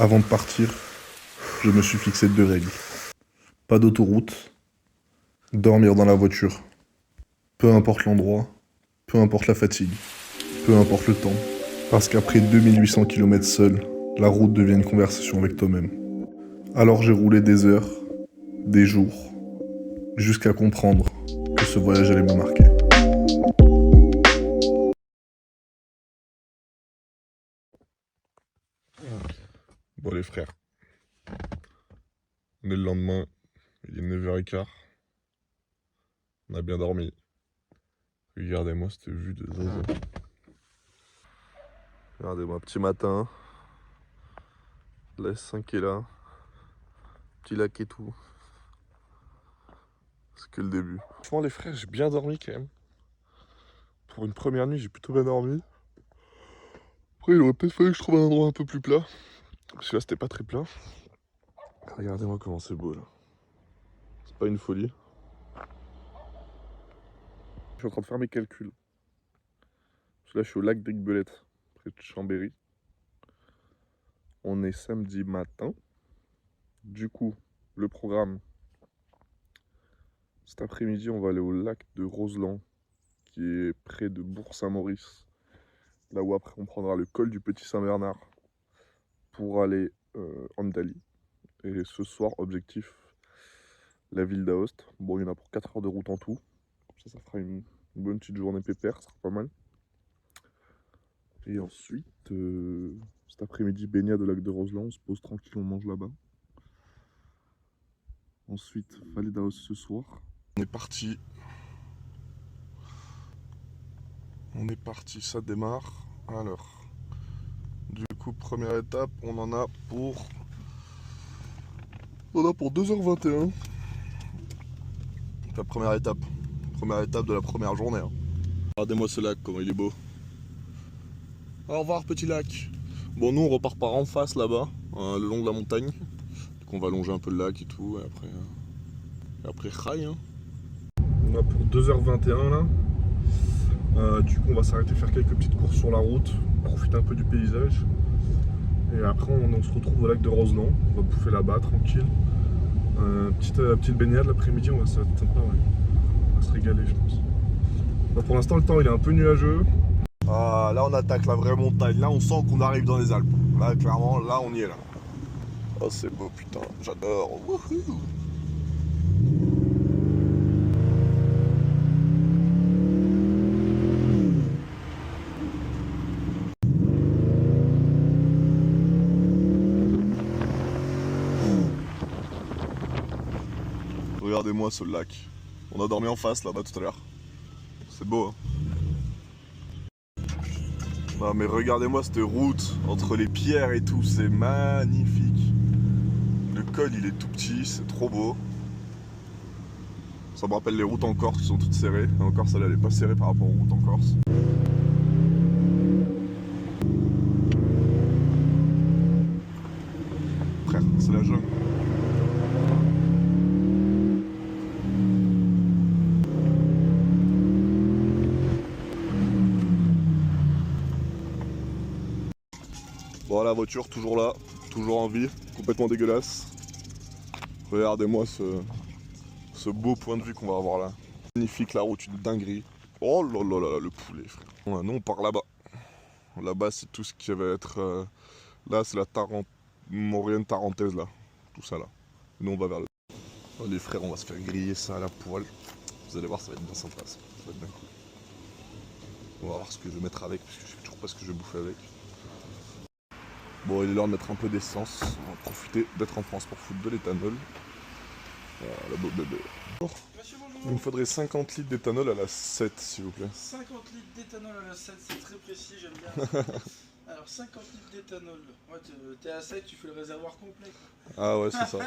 Avant de partir, je me suis fixé 2 règles. Pas d'autoroute, dormir dans la voiture. Peu importe l'endroit, peu importe la fatigue, peu importe le temps. Parce qu'après 2800 km seul, la route devient une conversation avec toi-même. Alors j'ai roulé des heures, des jours, jusqu'à comprendre que ce voyage allait me marquer. Bon les frères, on est le lendemain, il est 9h15. On a bien dormi. Regardez-moi cette vue de zinzin. Regardez-moi, petit matin. La S5 est là. Petit lac et tout. C'est que le début. Franchement les frères, j'ai bien dormi quand même. Pour une première nuit, j'ai plutôt bien dormi. Après, il aurait peut-être fallu que je trouve un endroit un peu plus plat. Parce que là, c'était pas très plat. Regardez-moi comment c'est beau là. C'est pas une folie. Je suis en train de faire mes calculs. Parce que là, je suis au lac d'Aiguebelette, près de Chambéry. On est samedi matin. Du coup, le programme, cet après-midi, on va aller au lac de Roseland, qui est près de Bourg-Saint-Maurice. Là où après, on prendra le col du Petit Saint-Bernard pour aller en Italie. Et ce soir, objectif, la ville d'Aoste. Bon, il y en a pour 4 heures de route en tout. Ça fera une bonne petite journée pépère, ça sera pas mal. Et ensuite, cet après-midi, baignade au lac de Roseland, on se pose tranquille, on mange là-bas. Ensuite, Vallée d'Aoste ce soir. On est parti. Ça démarre. Alors, du coup, première étape, on en a pour 2h21. La première étape de la première journée. Hein. Regardez-moi ce lac, comment il est beau. Au revoir, petit lac. Bon, nous, on repart par en face là-bas, le long de la montagne. Donc, on va longer un peu le lac et tout. Et après rail. Hein. On a pour 2h21 là. Du coup, on va s'arrêter faire quelques petites courses sur la route, profiter un peu du paysage. Et après, on se retrouve au lac de Roseland. On va bouffer là-bas, tranquille. Petite baignade l'après-midi, ça va être sympa, ouais. On va se régaler, je pense. Là, pour l'instant, le temps il est un peu nuageux. Ah, là, on attaque la vraie montagne. Là, on sent qu'on arrive dans les Alpes. Là, clairement, là, on y est là. Oh, c'est beau, putain, j'adore. Wouhou. Regardez-moi ce lac. On a dormi en face là-bas tout à l'heure. C'est beau, hein. Non mais regardez-moi cette route entre les pierres et tout, c'est magnifique. Le col il est tout petit, c'est trop beau. Ça me rappelle les routes en Corse qui sont toutes serrées. En Corse elle est pas serrée par rapport aux routes en Corse. Frère, c'est la jungle. Bon, la voiture toujours là, toujours en vie, complètement dégueulasse. Regardez-moi ce beau point de vue qu'on va avoir là. Magnifique, la route, une dinguerie. Oh là là là, le poulet, frère. Ouais, nous on part là-bas. Là-bas c'est tout ce qui va être... là c'est la Maurienne tarentaise là. Tout ça là. Nous on va vers le... Oh, les frères, on va se faire griller ça à la poêle. Vous allez voir, ça va être bien sympa ça. Ça va être bien cool. On va voir ce que je vais mettre avec, parce que je sais toujours pas ce que je vais bouffer avec. Bon, il est l'heure de mettre un peu d'essence. On va profiter d'être en France pour foutre de l'éthanol. Voilà, beau bébé. Bonjour. Monsieur, bonjour. Il me faudrait 50 litres d'éthanol à la 7, s'il vous plaît. 50 litres d'éthanol à la 7, c'est très précis, j'aime bien. Alors, 50 litres d'éthanol. Ouais, t'es à 7, tu fais le réservoir complet. Quoi. Ah ouais, c'est ça.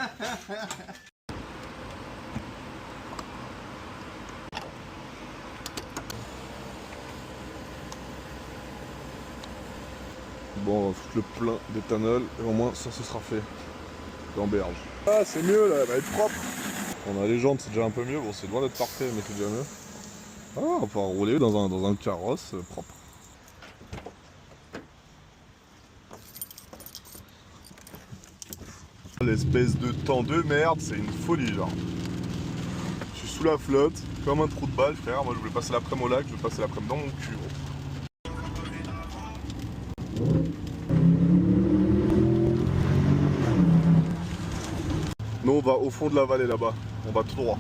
Bon, on va foutre le plein d'éthanol et au moins ça ce sera fait. Gamberge. Ah, c'est mieux là, elle va être propre. On a les jantes, c'est déjà un peu mieux. Bon, c'est loin d'être parfait, mais c'est déjà mieux. Ah, on va pouvoir rouler dans un carrosse propre. L'espèce de temps de merde, c'est une folie genre. Je suis sous la flotte, comme un trou de balle frère. Moi je voulais passer l'après-midi au lac, je vais passer l'après-midi dans mon cul. Nous on va au fond de la vallée là-bas, on va tout droit,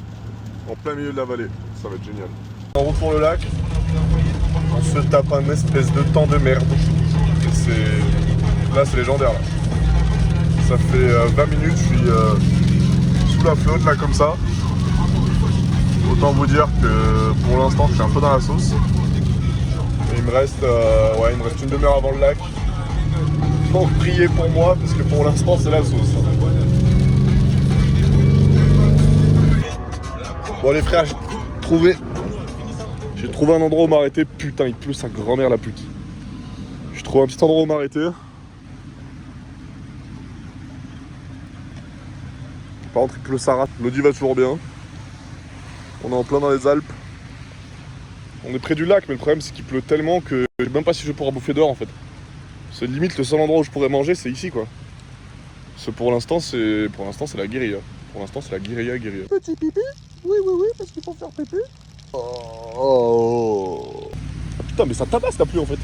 en plein milieu de la vallée, ça va être génial. En route pour le lac, on se tape un espèce de temps de merde. Là c'est légendaire là. Ça fait 20 minutes, je suis sous la flotte là comme ça. Autant vous dire que pour l'instant je suis un peu dans la sauce. Et il me reste une demi-heure avant le lac. Donc priez pour moi parce que pour l'instant c'est la sauce. Bon les frères, j'ai trouvé un endroit où m'arrêter. Putain il pleut sa grand-mère la pute. J'ai trouvé un petit endroit où m'arrêter. Par contre il pleut sa race. L'audi va toujours bien. On est en plein dans les Alpes. On est près du lac mais le problème c'est qu'il pleut tellement que je sais même pas si je vais pouvoir bouffer dehors en fait. C'est limite le seul endroit où je pourrais manger c'est ici quoi. Parce que pour l'instant c'est la guérilla. Pour l'instant c'est la guérilla. Petit pipi. Oui, parce qu'il faut faire pipi. Oh. Putain, mais ça tabasse la pluie en fait.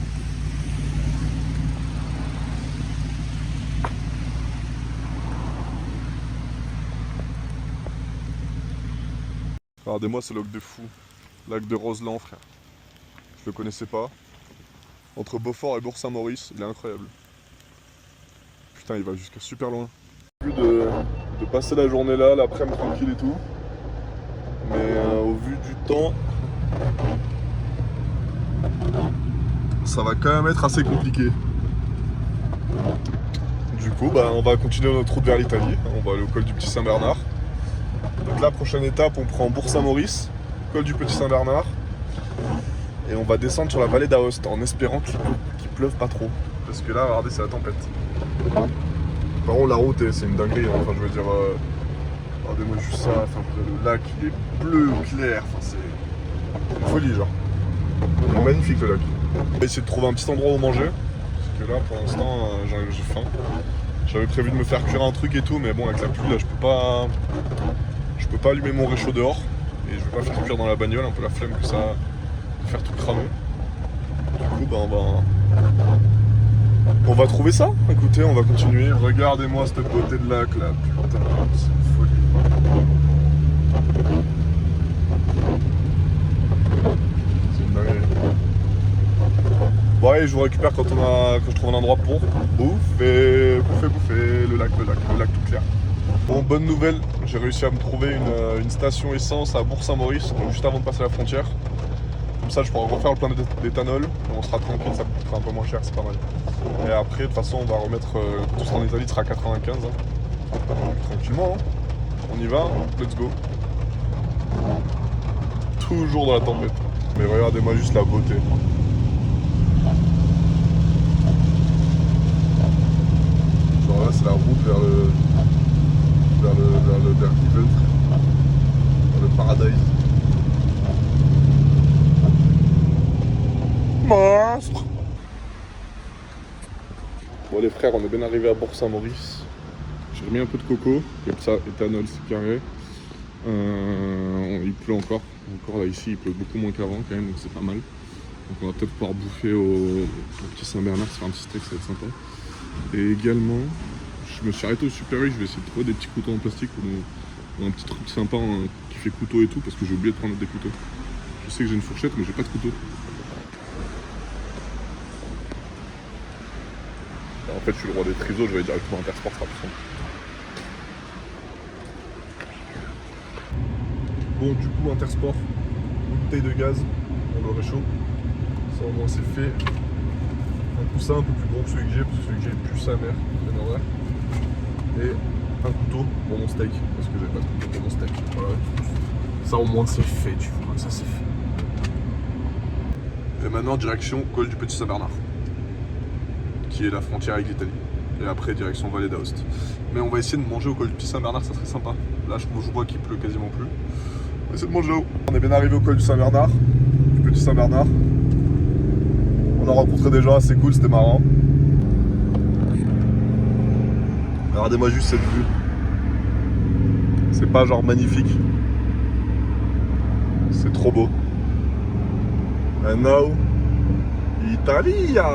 Regardez-moi ce lac de fou. Lac de Roseland, frère. Je le connaissais pas. Entre Beaufort et Bourg-Saint-Maurice, il est incroyable. Putain, il va jusqu'à super loin. J'ai vu de passer la journée là, l'après-midi tranquille et tout. Mais au vu du temps, ça va quand même être assez compliqué. Du coup, on va continuer notre route vers l'Italie. On va aller au col du Petit Saint-Bernard. Donc la prochaine étape, on prend Bourg-Saint-Maurice, col du Petit Saint-Bernard. Et on va descendre sur la vallée d'Aoste en espérant qu'il pleuve pas trop. Parce que là, regardez, c'est la tempête. Par contre, la route, c'est une dinguerie. Enfin, je veux dire... regardez-moi juste ça, enfin, le lac il est bleu clair, enfin, c'est une folie genre. Il est magnifique le lac. On va essayer de trouver un petit endroit où manger, parce que là pour l'instant j'ai faim. J'avais prévu de me faire cuire un truc et tout, mais bon avec la pluie là je peux pas allumer mon réchaud dehors. Et je vais pas faire cuire dans la bagnole, un peu la flemme que ça va faire tout cramer. Du coup on va trouver ça. Écoutez, on va continuer. Regardez-moi cette beauté de lac là, putain, c'est une folie. C'est une dinguerie. Bon allez, je vous récupère quand je trouve un endroit pour bouffer le lac tout clair. Bon, bonne nouvelle, j'ai réussi à me trouver une station essence à Bourg-Saint-Maurice, donc juste avant de passer la frontière. Comme ça je pourrai refaire le plein d'éthanol, on sera tranquille, ça coûtera un peu moins cher, c'est pas mal. Et après de toute façon on va remettre tout ce qu'en Italie sera à 95. Tranquillement, hein. On y va, let's go. Toujours dans la tempête. Mais regardez-moi juste la beauté. Genre là c'est la route vers Given, vers le paradis. Monstre. Bon les frères, on est bien arrivé à Bourg-Saint-Maurice. J'ai remis un peu de coco, comme ça, éthanol c'est carré. Il pleut encore là ici, il pleut beaucoup moins qu'avant quand même, donc c'est pas mal. Donc on va peut-être pouvoir bouffer au Petit Saint-Bernard, se faire un petit steak, ça va être sympa. Et également, je me suis arrêté au Super U, je vais essayer de trouver des petits couteaux en plastique ou un petit truc sympa qui fait couteau et tout, parce que j'ai oublié de prendre des couteaux. Je sais que j'ai une fourchette, mais j'ai pas de couteau. En fait, je suis le roi des trisos, je vais directement Intersport, ça sera plus simple. Bon, du coup, Intersport, une bouteille de gaz pour le réchaud. Ça, au moins, c'est fait. Un coussin un peu plus gros que celui que j'ai, parce que celui que j'ai est plus sa mère, c'est normal. Et un couteau pour mon steak, parce que j'ai pas de couteau pour mon steak. Voilà. Ça, au moins, c'est fait, tu vois, ça, c'est fait. Et maintenant, direction col du Petit Saint-Bernard, qui est la frontière avec l'Italie. Et après, direction vallée d'Aoste. Mais on va essayer de manger au col du Petit Saint-Bernard, ça serait sympa. Là, je vois qu'il pleut quasiment plus. On va essayer de manger là-haut. On est bien arrivé au col du Saint-Bernard, du Petit Saint-Bernard. On a rencontré des gens assez cool, c'était marrant. Regardez-moi juste cette vue. C'est pas genre magnifique. C'est trop beau. And now, Italia.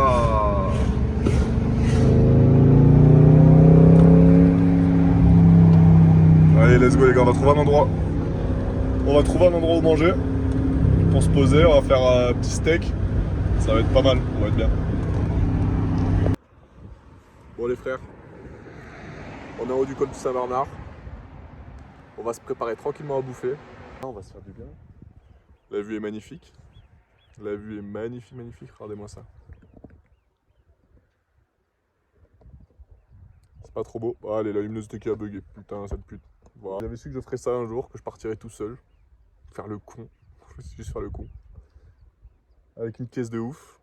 Allez, let's go les gars, on va trouver un endroit. On va trouver un endroit où manger. Pour se poser, on va faire un petit steak. Ça va être pas mal, on va être bien. Bon les frères, on est en haut du col du Saint-Bernard. On va se préparer tranquillement à bouffer. On va se faire du bien. La vue est magnifique. La vue est magnifique, magnifique. Regardez-moi ça. C'est pas trop beau. Ah, allez, la luminosité qui a bugué. Putain, cette pute. Voilà. J'avais su que je ferais ça un jour, que je partirais tout seul. Faire le con. Juste faire le con. Avec une caisse de ouf.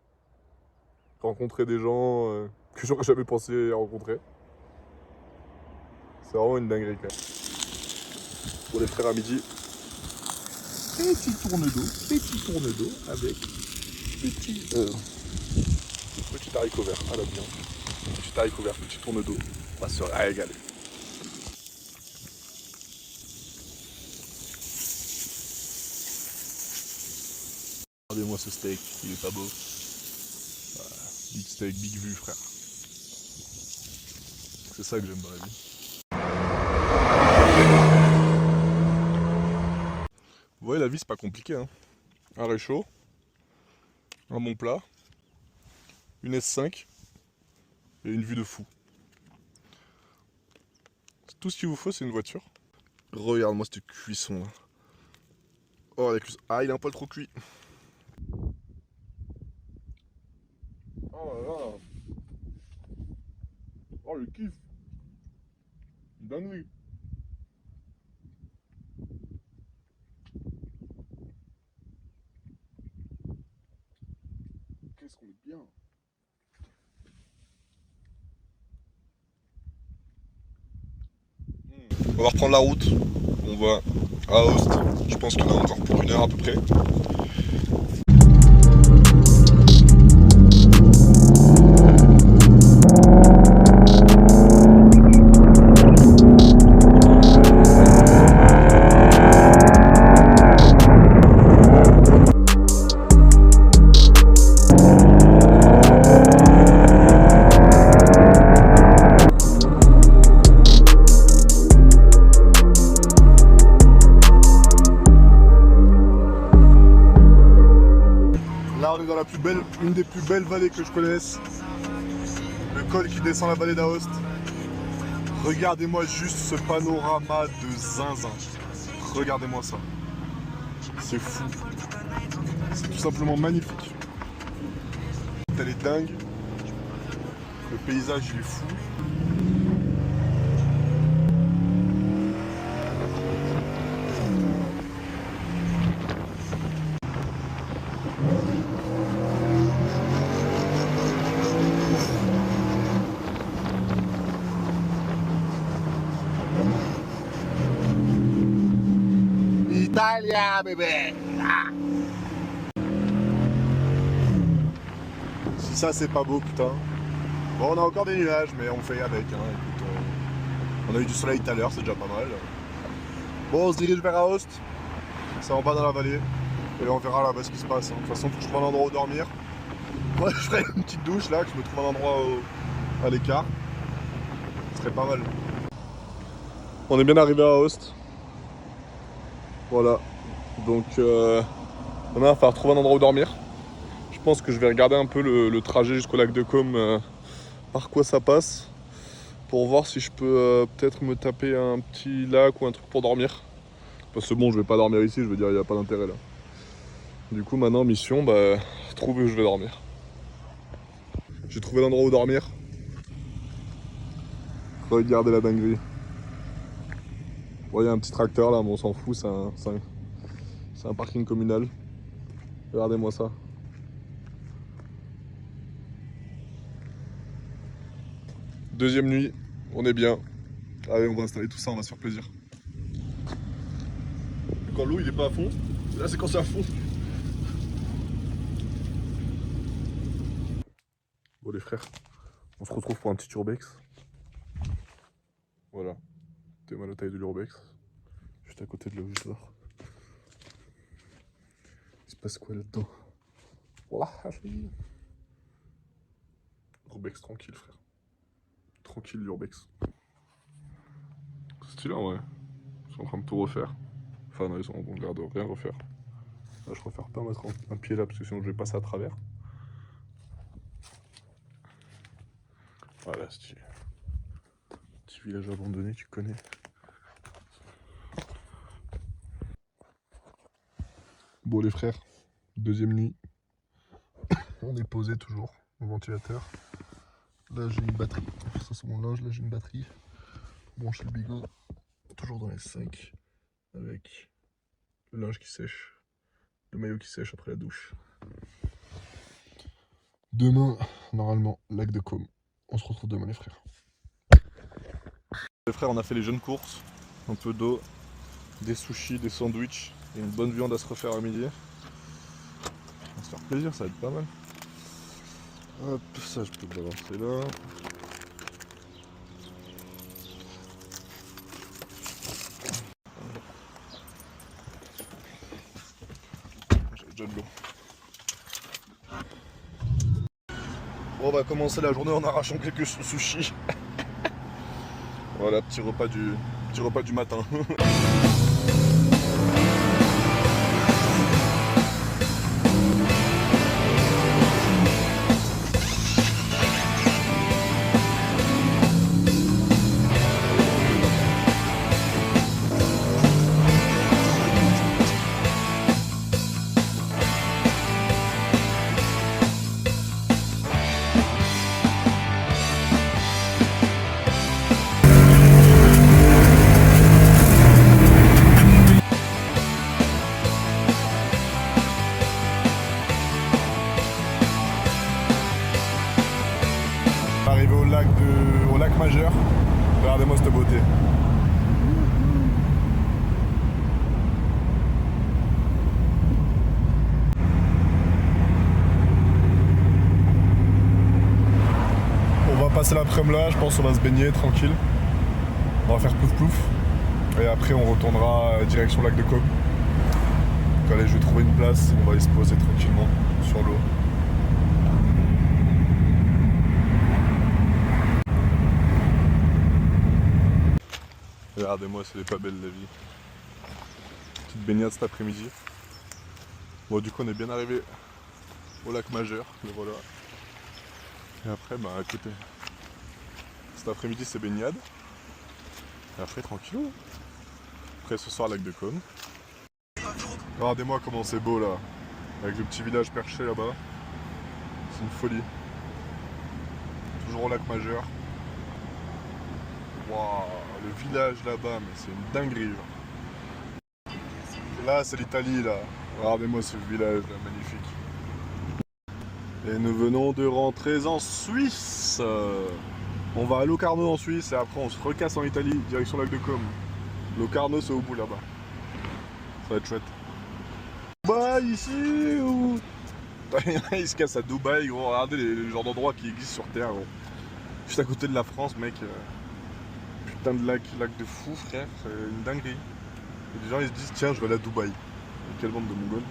Rencontrer des gens que j'aurais jamais pensé rencontrer. C'est vraiment une dinguerie quand même. Pour les frères à midi. Petit tourne d'eau avec petit haricot vert à la viande. Petit haricot vert, petit tourne d'eau. On va se régaler. Regardez-moi ce steak, il est pas beau. Voilà. Big steak, big vue frère. C'est ça que j'aime dans la vie. Vous voyez la vie c'est pas compliqué hein. Un réchaud, un bon plat, une S5 et une vue de fou. Tout ce qu'il vous faut c'est une voiture. Regarde-moi cette cuisson là. Oh la cuisson. Ah il est un poil trop cuit. Oh là là. Oh le kiff. Dinguerie. Qu'est-ce qu'on est bien. On va reprendre la route. On va à Aoste. Je pense qu'on a encore pour 1 heure à peu près. Là on est dans la plus belle, une des plus belles vallées que je connaisse. Le col qui descend la vallée d'Aoste. Regardez-moi juste ce panorama de zinzin. Regardez-moi ça. C'est fou. C'est tout simplement magnifique. Elle est dingue. Le paysage il est fou. Italia, bébé. Ah. Si ça c'est pas beau, putain. Bon, on a encore des nuages, mais on fait avec. Hein. Écoute, on a eu du soleil tout à l'heure, c'est déjà pas mal. Bon, on se dirige vers Aoste. C'est en bas dans la vallée. Et on verra là-bas ce qui se passe. Hein. De toute façon, faut que je trouve un endroit où dormir. Moi, je ferai une petite douche là, que je me trouve un endroit à l'écart. Ce serait pas mal. On est bien arrivé à Aoste. Voilà. Donc, on va falloir trouver un endroit où dormir. Je pense que je vais regarder un peu le trajet jusqu'au lac de Côme, par quoi ça passe, pour voir si je peux peut-être me taper un petit lac ou un truc pour dormir. Parce que bon, je vais pas dormir ici, je veux dire, il n'y a pas d'intérêt là. Du coup, maintenant, mission, trouver où je vais dormir. J'ai trouvé l'endroit où dormir. Regardez la dinguerie. Bon, il y a un petit tracteur là, mais on s'en fout, c'est un parking communal. Regardez-moi ça. Deuxième nuit, on est bien. Allez, on va installer tout ça, on va se faire plaisir. Quand l'eau il est pas à fond, là c'est quand c'est à fond. Bon les frères, on se retrouve pour un petit urbex. Voilà, t'es mal à taille de l'urbex. à côté de là où je dors. Il se passe quoi là-dedans? Voilà. Urbex tranquille, frère. Tranquille, l'Urbex. C'est stylé, ouais. Ils sont en train de tout refaire. Enfin, non, ils sont en l'air de rien refaire. Là, je préfère pas mettre un pied là parce que sinon je vais passer à travers. Voilà, stylé. Petit village abandonné, tu connais. Bon, les frères, deuxième nuit. On est posé toujours au ventilateur. Là, j'ai une batterie. Ça, c'est mon linge. Là, j'ai une batterie. Brancher le bigot. Toujours dans les 5. Avec le linge qui sèche. Le maillot qui sèche après la douche. Demain, normalement, lac de Côme. On se retrouve demain, les frères. Les frères, on a fait les jeunes courses. Un peu d'eau, des sushis, des sandwichs et une bonne viande à se refaire à midi. On va se faire plaisir, ça va être pas mal. Hop, ça je peux le balancer là. J'ai déjà de l'eau. Bon, on va commencer la journée en arrachant quelques sushis. Voilà, petit repas du matin. Arrivé au lac majeur. Regardez-moi cette beauté. On va passer l'après-midi là, je pense qu'on va se baigner tranquille. On va faire plouf plouf. Et après on retournera direction lac de Côme. Donc allez, je vais trouver une place et on va aller se poser tranquillement sur l'eau. Regardez-moi, c'est pas belle la vie. Petite baignade cet après-midi. Bon, du coup, on est bien arrivé au lac majeur, le voilà. Et après, bah écoutez, cet après-midi c'est baignade. Et après, tranquille. Après, ce soir, lac de Côme. Regardez-moi comment c'est beau là, avec le petit village perché là-bas. C'est une folie. Toujours au lac majeur. Waouh, le village là-bas, mais c'est une dinguerie. Genre. Là, c'est l'Italie, là. Regardez-moi ce village là, magnifique. Et nous venons de rentrer en Suisse. On va à Locarno en Suisse et après on se recasse en Italie, direction lac de Côme. Locarno, c'est au bout là-bas. Ça va être chouette. Dubaï ici ou... Il se casse à Dubaï, gros. Regardez les genres d'endroits qui existent sur Terre, gros. Juste à côté de la France, mec. Putain de lac de fou, frère. C'est une dinguerie. Et les gens ils se disent, tiens, je vais aller à Dubaï. Quelle bande de Mongols.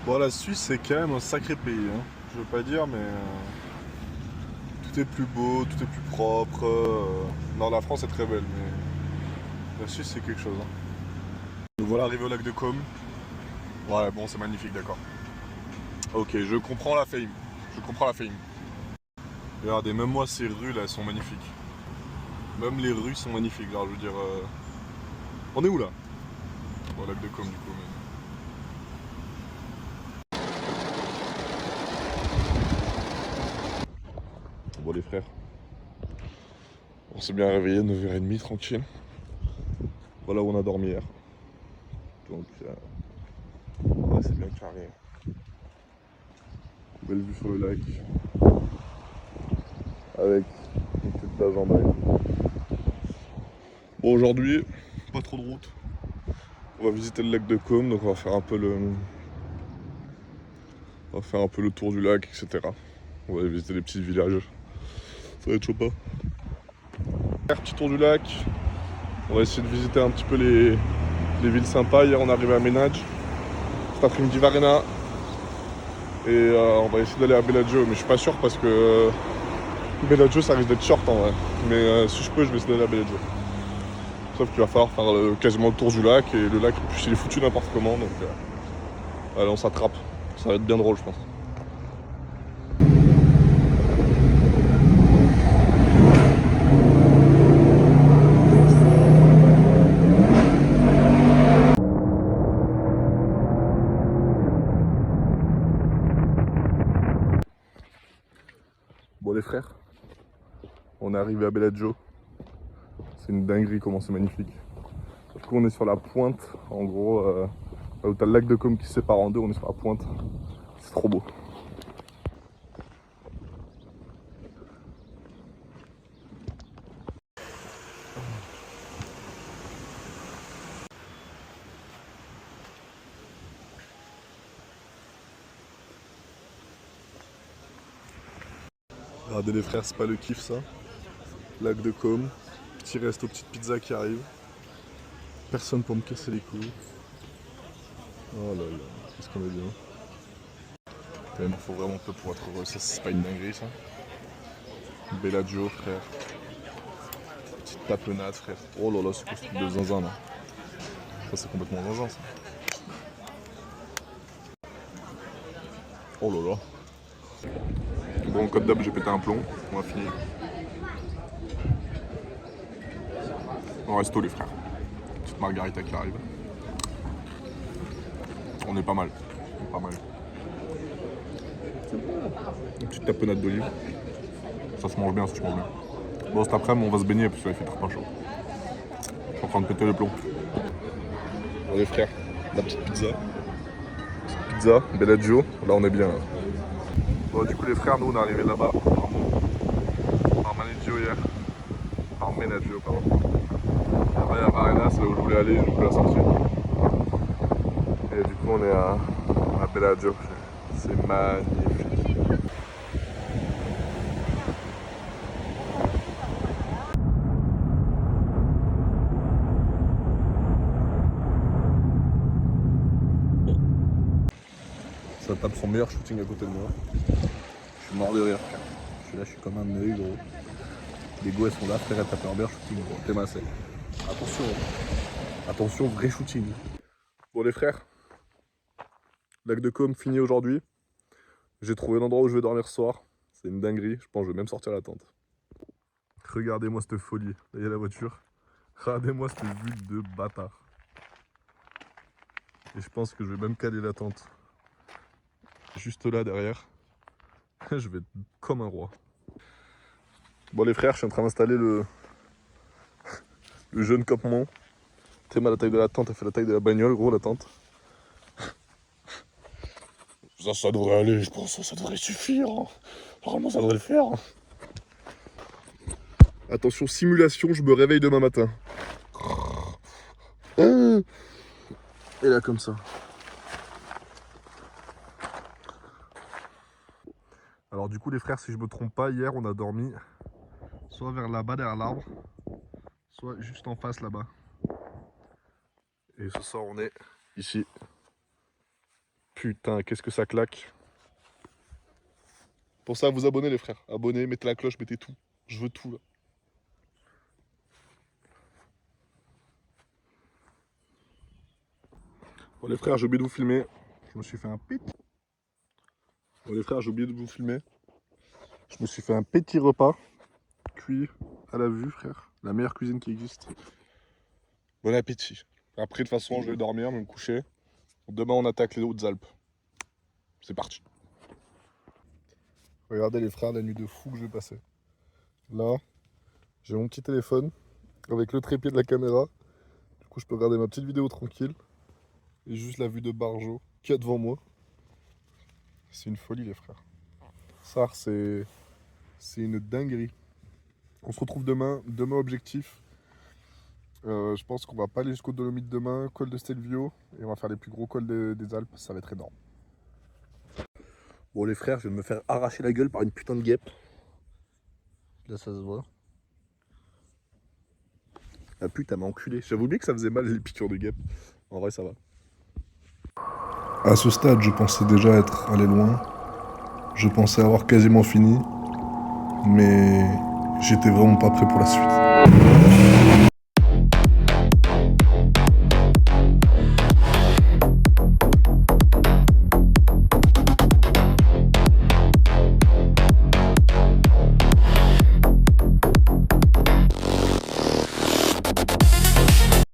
Bon, la Suisse c'est quand même un sacré pays, hein. Je veux pas dire, mais tout est plus beau, tout est plus propre. Non, la France est très belle, mais la Suisse c'est quelque chose. Hein. Nous voilà arrivés au lac de Côme. Ouais, bon, c'est magnifique, d'accord. Ok, je comprends la fame. Je comprends la fame. Regardez, même moi, ces rues là, elles sont magnifiques. Même les rues sont magnifiques, genre, je veux dire. On est où là? Au lac de Côme, du coup, même. Bon les frères, on s'est bien réveillé, 9h30 tranquille. Voilà où on a dormi hier. Donc ouais, c'est bien carré. Belle vue sur le lac. Avec une petite plage en bas. Bon aujourd'hui, pas trop de route. On va visiter le lac de Caume, donc on va faire un peu le tour du lac, etc. On va aller visiter les petits villages. Ça va être chaud pas. Petit tour du lac. On va essayer de visiter un petit peu les villes sympas. Hier on est arrivé à Ménage. Cet après-midi Varenna. Et on va essayer d'aller à Bellagio, mais je suis pas sûr parce que Bellagio ça risque d'être short en vrai. Mais si je peux, je vais essayer d'aller à Bellagio. Sauf qu'il va falloir faire quasiment le tour du lac, et le lac il est foutu n'importe comment, donc allez, on s'attrape. Ça va être bien drôle je pense. Bon les frères, on est arrivé à Bellagio. C'est une dinguerie comment c'est magnifique. Du coup on est sur la pointe, en gros, là où t'as le lac de Caume qui se sépare en deux, on est sur la pointe. C'est trop beau. Regardez les frères, c'est pas le kiff ça. Lac de Caume, petit resto, petite pizza qui arrive. Personne pour me casser les couilles. Oh là là, qu'est-ce qu'on est bien. Quand même, faut vraiment peu pour être heureux, ça c'est pas une dinguerie ça. Bellagio frère. Petite tapenade frère. Oh là là, c'est quoi ce truc de zinzin là. Ça c'est complètement zinzin ça. Oh là là. Bon, code d'hab, j'ai pété un plomb. On va finir. En resto les frères. Petite margarita qui arrive. On est pas mal. On est pas mal. Une petite tapenade d'olive. Ça se mange bien, ça se mange bien. Bon, cet après-midi, on va se baigner parce qu'il fait trop pas chaud. Je suis en train de péter le plomb. Bon, les frères, la petite pizza. Petite pizza, Bellagio. Là, on est bien. Là. Bon, du coup, les frères, nous, on est arrivés là-bas. Par Manegio hier. Par Menagio, pardon. Là-bas, il y a Varenna, c'est là où je voulais aller, je voulais la sortir. Et du coup, on est à Bellagio. C'est magnifique. Ça tape son meilleur shooting à côté de moi. Je suis mort de rire, frère. Je suis comme un œil, gros. Les go, elles sont là, frère, elles tapent leur meilleur shooting, gros. T'es massé. Attention. Attention, vrai shooting. Bon, les frères. Lac de Caume fini aujourd'hui. J'ai trouvé l'endroit où je vais dormir ce soir. C'est une dinguerie. Je pense que je vais même sortir la tente. Regardez-moi cette folie. Là, il y a la voiture. Regardez-moi cette vue de bâtard. Et je pense que je vais même caler la tente. Juste là, derrière. Je vais être comme un roi. Bon, les frères, je suis en train d'installer le jeune campement. T'es mal la taille de la tente, elle fait la taille de la bagnole, gros, la tente. Ça devrait aller, je pense, ça devrait suffire. Hein. Normalement, ça devrait le faire. Attention, simulation, je me réveille demain matin. Et là, comme ça. Alors du coup, les frères, si je me trompe pas, hier, on a dormi soit vers là-bas, derrière l'arbre, soit juste en face, là-bas. Et ce soir, on est ici. Putain, qu'est-ce que ça claque. Pour ça, vous abonnez, les frères. Abonnez, mettez la cloche, mettez tout. Je veux tout, là. Bon, les frères, j'ai oublié de vous filmer. Je me suis fait un petit... Bon, les frères, j'ai oublié de vous filmer. Je me suis fait un petit repas. Cuit à la vue, frère. La meilleure cuisine qui existe. Bon appétit. Après, de toute façon, je vais dormir, me coucher. Demain, on attaque les Hautes-Alpes. C'est parti. Regardez les frères, la nuit de fou que je vais passer. Là, j'ai mon petit téléphone avec le trépied de la caméra. Du coup, je peux regarder ma petite vidéo tranquille. Et juste la vue de Barjo qu'il y a devant moi. C'est une folie, les frères. Ça, c'est une dinguerie. On se retrouve demain. Demain, objectif. Je pense qu'on va pas aller jusqu'au Dolomites demain, col de Stelvio, et on va faire les plus gros cols des Alpes, ça va être énorme. Bon les frères, je vais me faire arracher la gueule par une putain de guêpe. Là ça se voit. Ah putain m'a enculé, j'avais oublié que ça faisait mal les piqûres de guêpe. En vrai ça va. À ce stade, je pensais déjà être allé loin. Je pensais avoir quasiment fini. Mais j'étais vraiment pas prêt pour la suite.